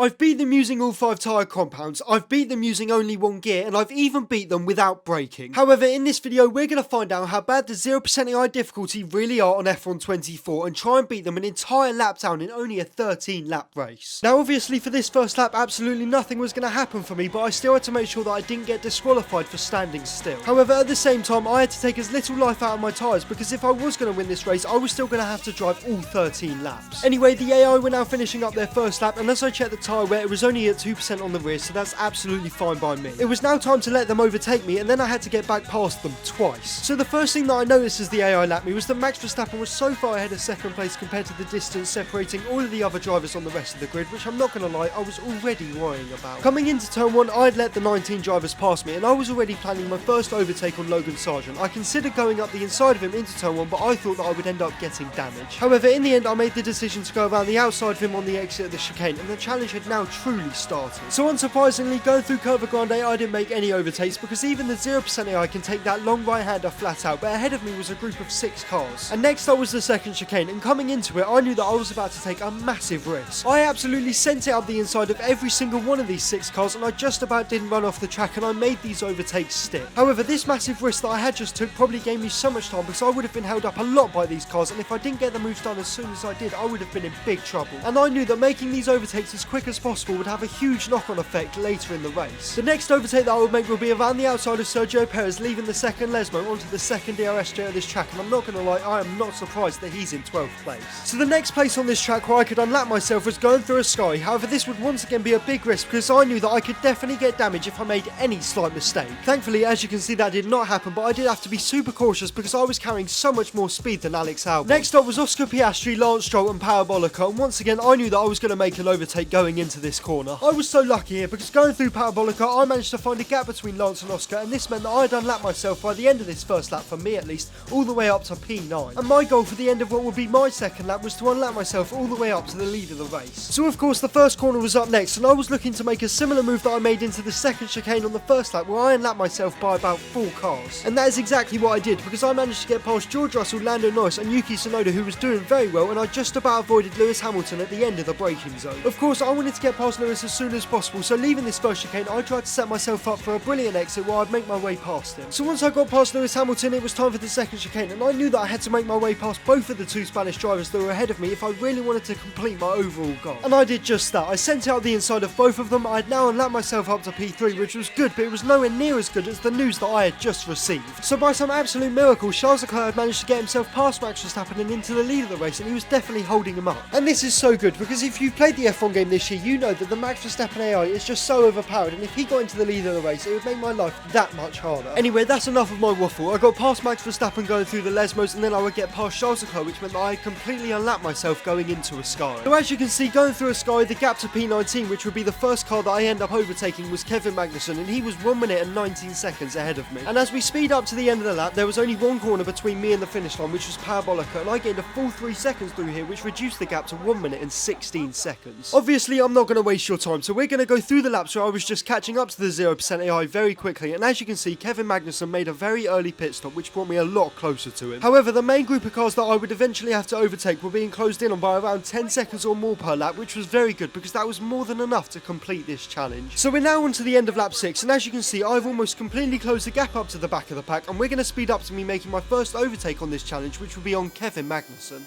I've beat them using all 5 tyre compounds, I've beat them using only 1 gear, and I've even beat them without braking. However, in this video we're going to find out how bad the 0% AI difficulty really are on F1 24 and try and beat them an entire lap down in only a 13 lap race. Now obviously for this first lap absolutely nothing was going to happen for me, but I still had to make sure that I didn't get disqualified for standing still. However, at the same time I had to take as little life out of my tyres, because if I was going to win this race I was still going to have to drive all 13 laps. Anyway, the AI were now finishing up their first lap, and as I checked the tyre wear it was only at 2% on the rear, so that's absolutely fine by me. It was now time to let them overtake me, and then I had to get back past them twice. So the first thing that I noticed as the AI lapped me was that Max Verstappen was so far ahead of second place compared to the distance separating all of the other drivers on the rest of the grid, which I'm not going to lie, I was already worrying about. Coming into turn 1, I'd let the 19 drivers pass me, and I was already planning my first overtake on Logan Sargent. I considered going up the inside of him into turn 1, but I thought that I would end up getting damage. However, in the end I made the decision to go around the outside of him on the exit of the chicane, and the challenge had now truly started. So unsurprisingly, going through Curva Grande I didn't make any overtakes, because even the 0% AI can take that long right-hander flat out, but ahead of me was a group of 6 cars. And next up was the second chicane, and coming into it I knew that I was about to take a massive risk. I absolutely sent it up the inside of every single one of these 6 cars, and I just about didn't run off the track, and I made these overtakes stick. However, this massive risk that I had just took probably gave me so much time, because I would have been held up a lot by these cars, and if I didn't get the moves done as soon as I did, I would have been in big trouble. And I knew that making these overtakes as quick as possible would have a huge knock-on effect later in the race. The next overtake that I would make will be around the outside of Sergio Perez, leaving the second Lesmo onto the second DRS-J of this track, and I'm not going to lie, I am not surprised that he's in 12th place. So the next place on this track where I could unlap myself was going through a sky. However, this would once again be a big risk, because I knew that I could definitely get damage if I made any slight mistake. Thankfully, as you can see, that did not happen, but I did have to be super cautious because I was carrying so much more speed than Alex Albon. Next up was Oscar Piastri, Lance Stroll and Parabolica, and once again I knew that I was going to make an overtake going into this corner. I was so lucky here, because going through Parabolica I managed to find a gap between Lance and Oscar, and this meant that I had unlapped myself by the end of this first lap, for me at least, all the way up to P9. And my goal for the end of what would be my second lap was to unlap myself all the way up to the lead of the race. So of course the first corner was up next, and I was looking to make a similar move that I made into the second chicane on the first lap, where I unlapped myself by about 4 cars. And that is exactly what I did, because I managed to get past George Russell, Lando Norris and Yuki Tsunoda, who was doing very well, and I just about avoided Lewis Hamilton at the end of the braking zone. Of course I wanted to get past Lewis as soon as possible, so leaving this first chicane I tried to set myself up for a brilliant exit where I'd make my way past him. So once I got past Lewis Hamilton it was time for the second chicane, and I knew that I had to make my way past both of the 2 Spanish drivers that were ahead of me if I really wanted to complete my overall goal. And I did just that. I sent out the inside of both of them. I had now unlapped myself up to P3, which was good, but it was nowhere near as good as the news that I had just received. So by some absolute miracle, Charles Leclerc had managed to get himself past Max Verstappen and into the lead of the race, and he was definitely holding him up. And this is so good, because if you've played the F1 game this year, you know that the Max Verstappen AI is just so overpowered, and if he got into the lead of the race, it would make my life that much harder. Anyway, that's enough of my waffle. I got past Max Verstappen going through the Lesmos, and then I would get past Charles Leclerc, which meant that I completely unlapped myself going into a sky. So as you can see, going through a sky, the gap to P19, which would be the first car that I end up overtaking, was Kevin Magnussen, and he was 1 minute and 19 seconds ahead of me. And as we speed up to the end of the lap, there was only 1 corner between me and the finish line, which was Parabolica, and I gained a full 3 seconds through here, which reduced the gap to 1 minute and 16 seconds. Obviously, I'm not going to waste your time, so we're going to go through the laps where I was just catching up to the 0% AI very quickly, and as you can see, Kevin Magnussen made a very early pit stop, which brought me a lot closer to him. However, the main group of cars that I would eventually have to overtake were being closed in on by around 10 seconds or more per lap, which was very good, because that was more than enough to complete this challenge. So we're now on to the end of lap 6, and as you can see, I've almost completely closed the gap up to the back of the pack, and we're going to speed up to me making my first overtake on this challenge, which will be on Kevin Magnussen.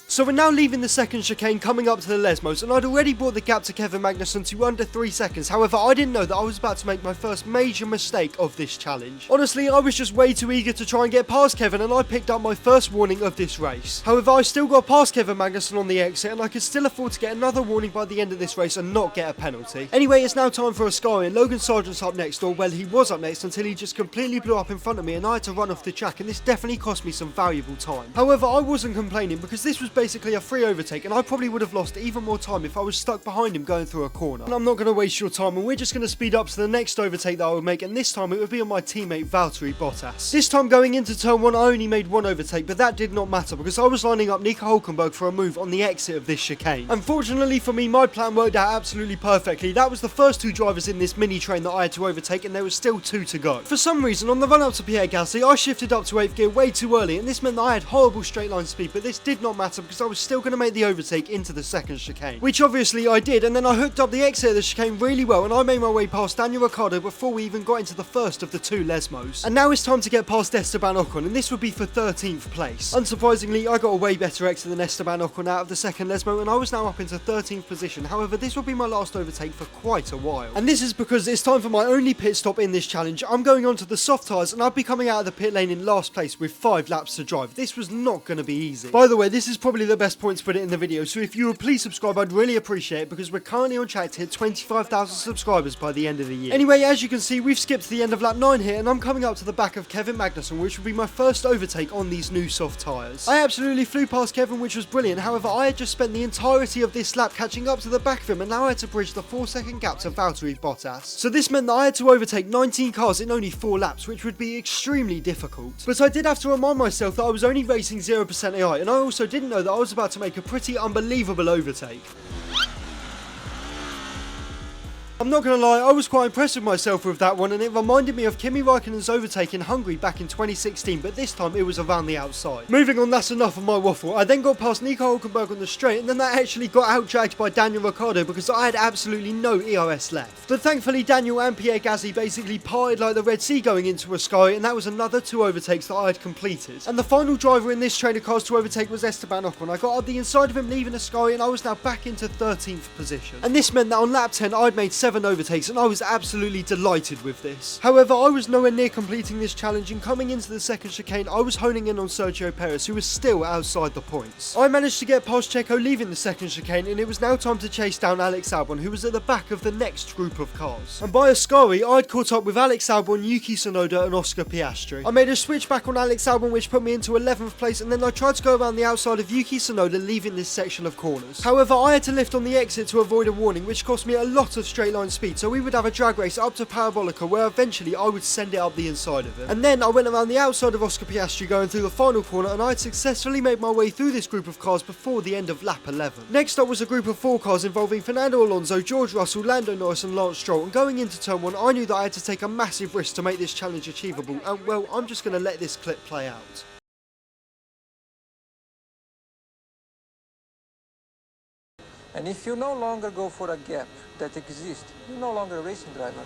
So we're now leaving the second chicane, coming up to the Lesmos, and I'd already brought the gap to Kevin Magnussen to under 3 seconds. However, I didn't know that I was about to make my first major mistake of this challenge. Honestly, I was just way too eager to try and get past Kevin, and I picked up my first warning of this race. However, I still got past Kevin Magnussen on the exit, and I could still afford to get another warning by the end of this race and not get a penalty. Anyway, it's now time for a sky, and Logan Sargent's up next, or well, he was up next until he just completely blew up in front of me, and I had to run off the track, and this definitely cost me some valuable time. However, I wasn't complaining, because this was basically basically a free overtake, and I probably would have lost even more time if I was stuck behind him going through a corner. And I'm not going to waste your time, and we're just going to speed up to the next overtake that I would make, and this time it would be on my teammate Valtteri Bottas. This time going into turn 1, I only made one overtake, but that did not matter because I was lining up Nico Hülkenberg for a move on the exit of this chicane. Unfortunately for me, my plan worked out absolutely perfectly. That was the first 2 drivers in this mini train that I had to overtake, and there was still 2 to go. For some reason, on the run up to Pierre Gasly, I shifted up to 8th gear way too early, and this meant that I had horrible straight line speed, but this did not matter because I was still going to make the overtake into the second chicane, which obviously I did, and then I hooked up the exit of the chicane really well, and I made my way past Daniel Ricciardo before we even got into the first of the 2 Lesmos. And now it's time to get past Esteban Ocon, and this would be for 13th place. Unsurprisingly, I got a way better exit than Esteban Ocon out of the second Lesmo, and I was now up into 13th position. However, this will be my last overtake for quite a while, and this is because it's time for my only pit stop in this challenge. I'm going on to the soft tyres, and I'll be coming out of the pit lane in last place with 5 laps to drive. This was not going to be easy. By the way, this is probably the best point to put it in the video, so if you would please subscribe, I'd really appreciate it, because we're currently on track to hit 25,000 subscribers by the end of the year. Anyway, as you can see, we've skipped to the end of lap 9 here, and I'm coming up to the back of Kevin Magnussen, which will be my first overtake on these new soft tyres. I absolutely flew past Kevin, which was brilliant. However, I had just spent the entirety of this lap catching up to the back of him, and now I had to bridge the 4-second gap to Valtteri Bottas. So this meant that I had to overtake 19 cars in only 4 laps, which would be extremely difficult. But I did have to remind myself that I was only racing 0% AI, and I also didn't know that I was about to make a pretty unbelievable overtake. I'm not going to lie, I was quite impressed with myself with that one, and it reminded me of Kimi Raikkonen's overtake in Hungary back in 2016, but this time it was around the outside. Moving on, that's enough of my waffle. I then got past Nico Hülkenberg on the straight, and then that actually got out-dragged by Daniel Ricciardo because I had absolutely no ERS left. But thankfully, Daniel and Pierre Gasly basically parted like the Red Sea going into a sky, and that was another 2 overtakes that I had completed. And the final driver in this train of cars to overtake was Esteban Ocon. I got up the inside of him leaving the sky, and I was now back into 13th position. And this meant that on lap 10, I'd made 7 overtakes, and I was absolutely delighted with this. However, I was nowhere near completing this challenge, and coming into the second chicane, I was honing in on Sergio Perez, who was still outside the points. I managed to get past Checo leaving the second chicane, and it was now time to chase down Alex Albon, who was at the back of the next group of cars. And by a scurry, I'd caught up with Alex Albon, Yuki Tsunoda, and Oscar Piastri. I made a switch back on Alex Albon, which put me into 11th place, and then I tried to go around the outside of Yuki Tsunoda, leaving this section of corners. However, I had to lift on the exit to avoid a warning, which cost me a lot of straight line speed, so we would have a drag race up to Parabolica, where eventually I would send it up the inside of it. And then I went around the outside of Oscar Piastri going through the final corner, and I had successfully made my way through this group of cars before the end of lap 11. Next up was a group of 4 cars involving Fernando Alonso, George Russell, Lando Norris and Lance Stroll, and going into turn 1 I knew that I had to take a massive risk to make this challenge achievable, and well, I'm just going to let this clip play out. And if you no longer go for a gap that exists, you're no longer a racing driver.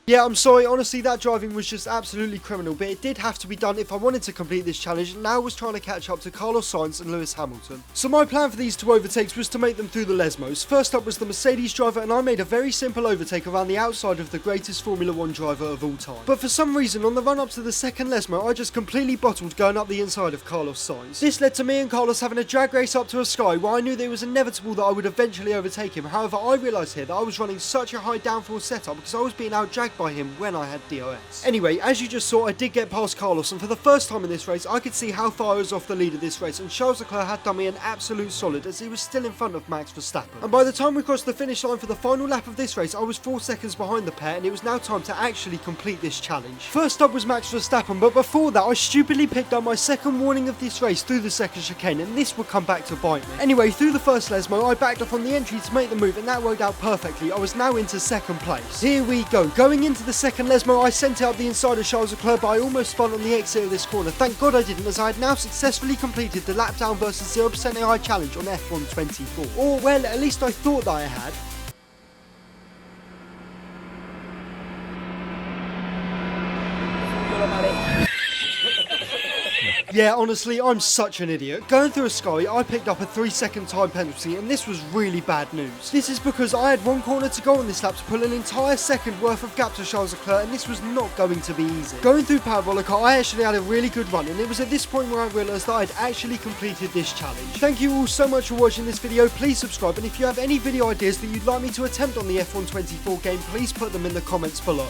Yeah, I'm sorry, honestly that driving was just absolutely criminal, but it did have to be done if I wanted to complete this challenge, and now I was trying to catch up to Carlos Sainz and Lewis Hamilton. So my plan for these 2 overtakes was to make them through the Lesmos. First up was the Mercedes driver, and I made a very simple overtake around the outside of the greatest Formula 1 driver of all time. But for some reason, on the run up to the second Lesmo, I just completely bottled going up the inside of Carlos Sainz. This led to me and Carlos having a drag race up to a sky where I knew that it was inevitable that I would eventually overtake him. However, I realised here that I was running such a high downforce setup because I was being out-dragged by him when I had DRS. Anyway, as you just saw, I did get past Carlos, and for the first time in this race, I could see how far I was off the lead of this race, and Charles Leclerc had done me an absolute solid as he was still in front of Max Verstappen. And by the time we crossed the finish line for the final lap of this race, I was 4 seconds behind the pair, and it was now time to actually complete this challenge. First up was Max Verstappen, but before that, I stupidly picked up my second warning of this race through the second chicane, and this would come back to bite me. Anyway, through the first Lesmo, I backed off on the entry to make the move, and that worked out perfectly. I was now into second place. Here we go. Going into the second Lesmo, I sent it up the inside of Charles Leclerc, but I almost spun on the exit of this corner. Thank God I didn't, as I had now successfully completed the lap down versus 0% AI challenge on F1 24. Or, well, at least I thought that I had. Yeah, honestly, I'm such an idiot. Going through a sky, I picked up a 3-second time penalty, and this was really bad news. This is because I had 1 corner to go on this lap to pull an entire second worth of gap to Charles Leclerc, and this was not going to be easy. Going through Parabolica, I actually had a really good run, and it was at this point where I realised that I'd actually completed this challenge. Thank you all so much for watching this video. Please subscribe, and if you have any video ideas that you'd like me to attempt on the F1 24 game, please put them in the comments below.